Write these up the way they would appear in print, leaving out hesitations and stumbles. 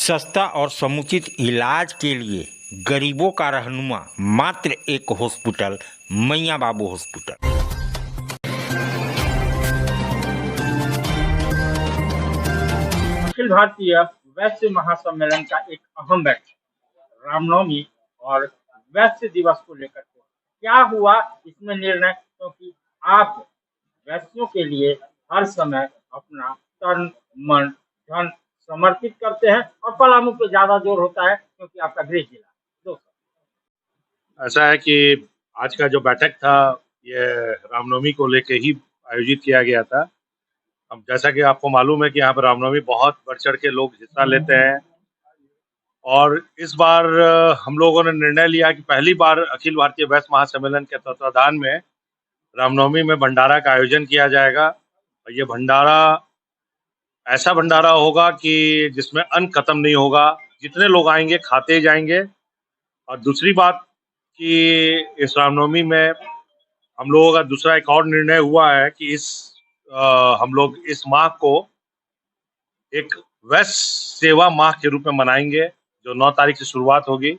सस्ता और समुचित इलाज के लिए गरीबों का रहनुमा मात्र एक हॉस्पिटल, मैया बाबू हॉस्पिटल। अखिल भारतीय वैश्य महासम्मेलन का एक अहम बैठक रामनवमी और वैश्य दिवस को लेकर के क्या हुआ इसमें निर्णय, क्योंकि आप वैश्यों के लिए हर समय अपना तन मन धन समर्पित करते हैं और पलामू पे ज्यादा जोर होता है क्योंकि आपका गृह जिला। ऐसा है कि आज का जो बैठक था ये रामनवमी को लेके ही आयोजित किया गया था। अब जैसा कि आपको मालूम है कि यहाँ पर रामनवमी बहुत बढ़ चढ़ के लोग हिस्सा लेते हैं और इस बार हम लोगों ने निर्णय लिया कि पहली बार अखिल भारतीय वैश्य महासम्मेलन के तत्वाधान में रामनवमी में भंडारा का आयोजन किया जाएगा। और ये भंडारा ऐसा भंडारा होगा कि जिसमें अन्न खत्म नहीं होगा, जितने लोग आएंगे खाते जाएंगे। और दूसरी बात कि इस रामनवमी में हम लोगों का दूसरा एक और निर्णय हुआ है कि हम लोग इस माह को एक वैश्य सेवा माह के रूप में मनाएंगे, जो 9 तारीख से शुरुआत होगी।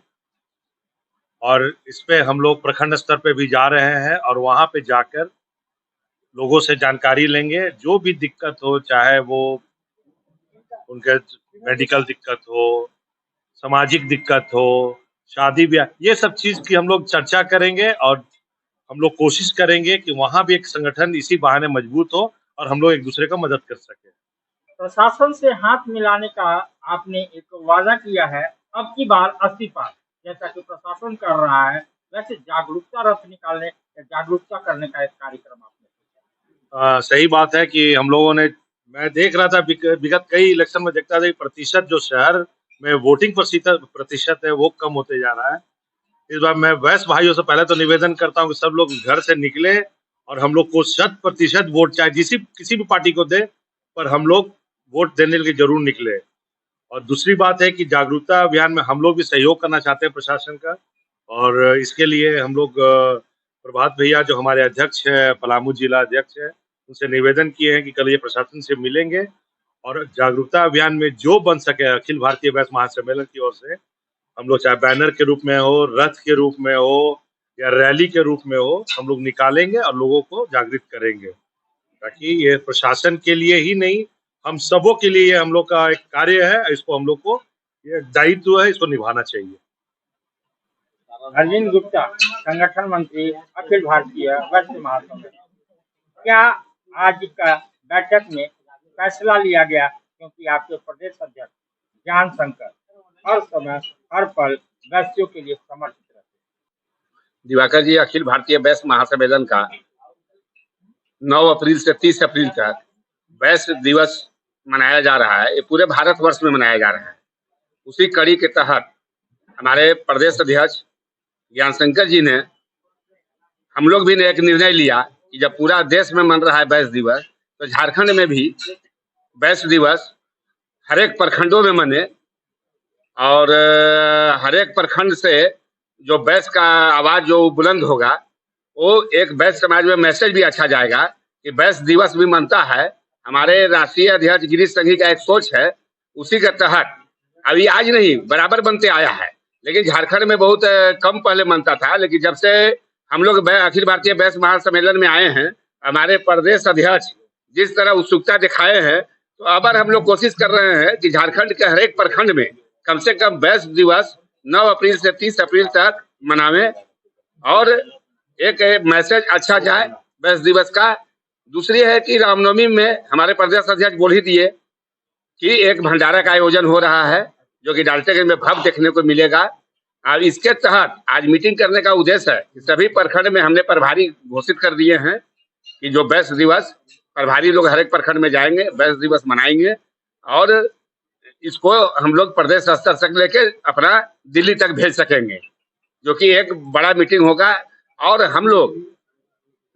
और इस पे हम लोग प्रखंड स्तर पे भी जा रहे हैं और वहां पे जाकर लोगों से जानकारी लेंगे। जो भी दिक्कत हो, चाहे वो उनके मेडिकल दिक्कत हो, सामाजिक दिक्कत हो, शादी ब्याह, ये सब चीज की हम लोग चर्चा करेंगे और हम लोग कोशिश करेंगे कि वहां भी एक संगठन इसी बहाने मजबूत हो और हम लोग एक दूसरे का मदद कर सके। प्रशासन से हाथ मिलाने का आपने एक वादा किया है, अब की बार 80 पार जैसा कि प्रशासन कर रहा है, वैसे जागरूकता रथ निकालने या जागरूकता करने का एक कार्यक्रम आपने सही बात है कि हम लोगों ने, मैं देख रहा था विगत कई इलेक्शन में देखता था कि प्रतिशत जो शहर में वोटिंग प्रतिशत है वो कम होते जा रहा है। इस बार मैं वैश्य भाइयों से पहले तो निवेदन करता हूं कि सब लोग घर से निकले और हम लोग को 100% वोट, चाहे किसी भी पार्टी को दे, पर हम लोग वोट देने के लिए जरूर निकले। और दूसरी बात है कि जागरूकता अभियान में हम लोग भी सहयोग करना चाहते हैं प्रशासन का, और इसके लिए हम लोग प्रभात भैया जो हमारे अध्यक्ष है, पलामू जिला अध्यक्ष है, उनसे निवेदन किए हैं कि कल ये प्रशासन से मिलेंगे और जागरूकता अभियान में जो बन सके अखिल भारतीय वैश्य महासम्मेलन की ओर से हम लोग, चाहे बैनर के रूप में हो, रथ के रूप में हो या रैली के रूप में हो, हम लोग निकालेंगे और लोगों को जागृत करेंगे, ताकि ये प्रशासन के लिए ही नहीं, हम सबों के लिए ये हम लोग का एक कार्य है। इसको हम लोग को, ये दायित्व है, इसको निभाना चाहिए। अरविंद गुप्ता, संगठन मंत्री, अखिल भारतीय वैश्य महासम्मेलन, क्या आज का बैठक में फैसला लिया गया, क्योंकि आपके प्रदेश अध्यक्ष ज्ञान शंकर हर समय हर पल वैश्यों के लिए समर्पित रहते हैं। दिवाकर जी, अखिल भारतीय वैश्य महासम्मेलन का 9 अप्रैल से 30 अप्रैल तक वैश्य दिवस मनाया जा रहा है। ये पूरे भारतवर्ष में मनाया जा रहा है। उसी कड़ी के तहत हमारे प्रदेश अध्यक्ष ज्ञान शंकर जी ने, हम लोग भी ने एक निर्णय लिया कि जब पूरा देश में मन रहा है वैश्य दिवस, तो झारखंड में भी वैश्य दिवस हर एक प्रखंडों में मने और हर एक प्रखंड से जो वैश्य का आवाज जो बुलंद होगा, वो एक वैश्य समाज में मैसेज भी अच्छा जाएगा कि वैश्य दिवस भी मनता है। हमारे राष्ट्रीय अध्यक्ष गिरीश संघी का एक सोच है, उसी के तहत अभी आज नहीं बराबर बनते आया है, लेकिन झारखंड में बहुत कम पहले मनता था। लेकिन जब से हम लोग अखिल भारतीय वैश्य महासम्मेलन में आए हैं, हमारे प्रदेश अध्यक्ष जिस तरह उत्सुकता दिखाए हैं, तो अब हम लोग कोशिश कर रहे हैं कि झारखंड के हर एक प्रखंड में कम से कम वैश्य दिवस 9 अप्रैल से 30 अप्रैल तक मनावे और एक मैसेज अच्छा जाए वैश्य दिवस का। दूसरी है कि रामनवमी में हमारे प्रदेश अध्यक्ष बोल ही दिए कि एक भंडारा का आयोजन हो रहा है, जो कि डाल्टनगंज में भव्य देखने को मिलेगा। अब इसके तहत आज मीटिंग करने का उद्देश्य है कि सभी प्रखंड में हमने प्रभारी घोषित कर दिए हैं कि जो वैश्य दिवस, प्रभारी लोग हर एक प्रखंड में जाएंगे, वैश्य दिवस मनाएंगे और इसको हम लोग प्रदेश स्तर से लेके अपना दिल्ली तक भेज सकेंगे, जो कि एक बड़ा मीटिंग होगा। और हम लोग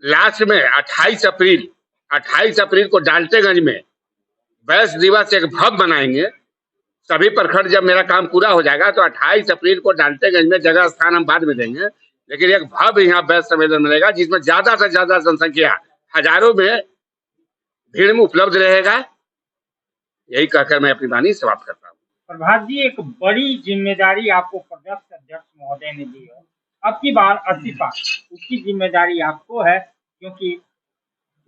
लास्ट में 28 अप्रैल को डाल्टनगंज में वैश्य दिवस एक भव्य मनाएंगे। सभी प्रखंड जब मेरा काम पूरा हो जाएगा तो 28 अप्रैल को डाल्टनगंज में, जगह स्थान हम बाद में देंगे, लेकिन एक भव्य यहाँ वैश्य सम्मेलन मिलेगा जिसमें ज्यादा से ज्यादा जनसंख्या हजारों में भीड़ में उपलब्ध रहेगा। यही कहकर मैं अपनी वाणी समाप्त करता हूँ। प्रभात जी, एक बड़ी जिम्मेदारी आपको प्रदेश अध्यक्ष महोदय ने दी है। अब की बार इस्तीफा, उसकी जिम्मेदारी आपको है, क्योंकि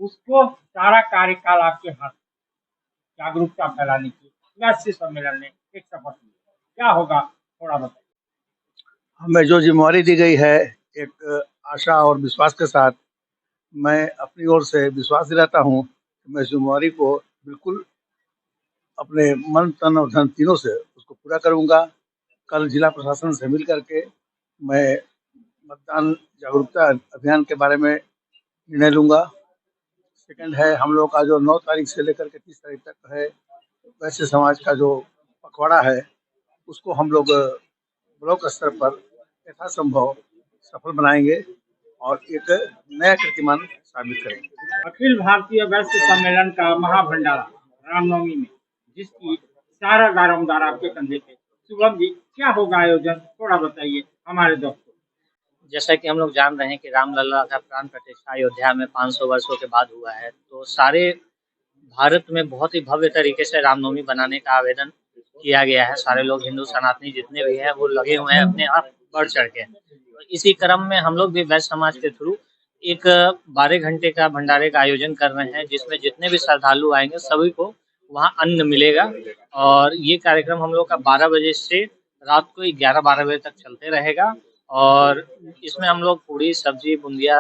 उसको सारा कार्यकाल आपके हाथ में। जागरूकता फैलाने की वैश्य सम्मेलन में एक शपथ ली, क्या होगा थोड़ा बताइए। हमें जो जिम्मेवारी दी गई है, एक आशा और विश्वास के साथ मैं अपनी ओर से विश्वास दिलाता हूँ कि मैं इस जिम्मेवारी को बिल्कुल अपने मन तन और धन तीनों से उसको पूरा करूँगा। कल जिला प्रशासन से मिल करके मैं मतदान जागरूकता अभियान के बारे में निर्णय लूँगा। सेकंड है, हम लोग का जो 9 तारीख से लेकर के 30 तारीख तक है वैश्य समाज का जो पखवाड़ा है, उसको हम लोग ब्लॉक स्तर पर यथासंभव सफल बनाएंगे और एक नया कीर्तिमान साबित करेंगे। अखिल भारतीय वैश्य सम्मेलन का महाभंडारा रामनवमी में, जिसकी सारा दारोमदार आपके कंधे पे। शुभम जी, क्या होगा आयोजन, थोड़ा बताइए हमारे दोस्तों। जैसा कि हम लोग जान रहे हैं कि रामलला का प्राण प्रतिष्ठा अयोध्या में 500 वर्षों के बाद हुआ है, तो सारे भारत में बहुत ही भव्य तरीके से रामनवमी बनाने का आवेदन किया गया है। सारे लोग हिंदू सनातनी जितने भी हैं वो लगे हुए हैं अपने आप बढ़ चढ़ के। तो इसी क्रम में हम लोग भी वैश्य समाज के थ्रू एक 12 घंटे का भंडारे का आयोजन कर रहे हैं, जिसमें जितने भी श्रद्धालु आएंगे सभी को वहाँ अन्न मिलेगा। और ये कार्यक्रम हम लोग का 12 बजे से रात को 11-12 बजे तक चलते रहेगा। और इसमें हम लोग पूड़ी, सब्जी, बूंदिया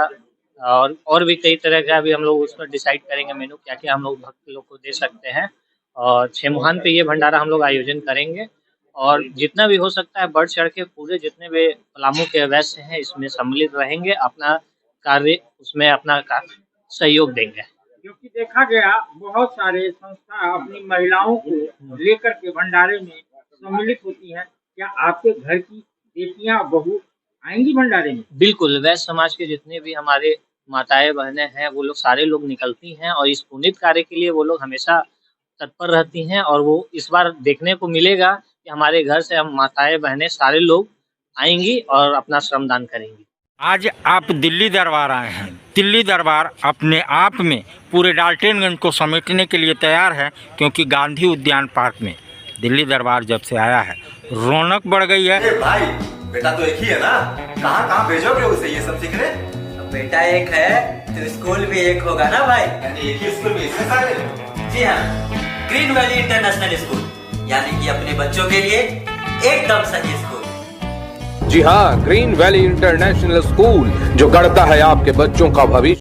और भी कई तरह का भी हम लोग उसमें डिसाइड करेंगे मेनू, क्या क्या हम लोग भक्त लोग को दे सकते हैं। और छेमुहान पे ये भंडारा हम लोग आयोजन करेंगे और जितना भी हो सकता है बढ़ चढ़ के पूरे जितने भी पलामू के वैश्य हैं इसमें सम्मिलित रहेंगे, अपना कार्य उसमें अपना सहयोग देंगे। क्योंकि देखा गया बहुत सारे संस्था अपनी महिलाओं को लेकर के भंडारे में सम्मिलित होती हैं। क्या आपके घर की बेटियां, बहू आएंगी भंडारे में? बिल्कुल, वैश्य समाज के जितने भी हमारे माताएं बहनें हैं वो लोग सारे लोग निकलती हैं और इस पुनीत कार्य के लिए वो लोग हमेशा तत्पर रहती हैं। और वो इस बार देखने को मिलेगा कि हमारे घर से हम माताएं बहनें सारे लोग आएंगी और अपना श्रमदान करेंगी। आज आप दिल्ली दरबार आए हैं। दिल्ली दरबार अपने आप में पूरे डाल्टनगंज को समेटने के लिए तैयार है, क्योंकि गांधी उद्यान पार्क में दिल्ली दरबार जब से आया है रौनक बढ़ गई है। अरे भाई, बेटा तो एक ही है ना, कहाँ कहाँ भेजोगे उसे ये सब सीखने? बेटा एक है तो स्कूल भी एक होगा ना भाई। यानी एक ही स्कूल में इसमें सारे? जी हाँ, ग्रीन वैली इंटरनेशनल स्कूल, यानी कि अपने बच्चों के लिए एकदम सही स्कूल। जी हाँ, ग्रीन वैली इंटरनेशनल स्कूल, जो गढ़ता है आपके बच्चों का भविष्य।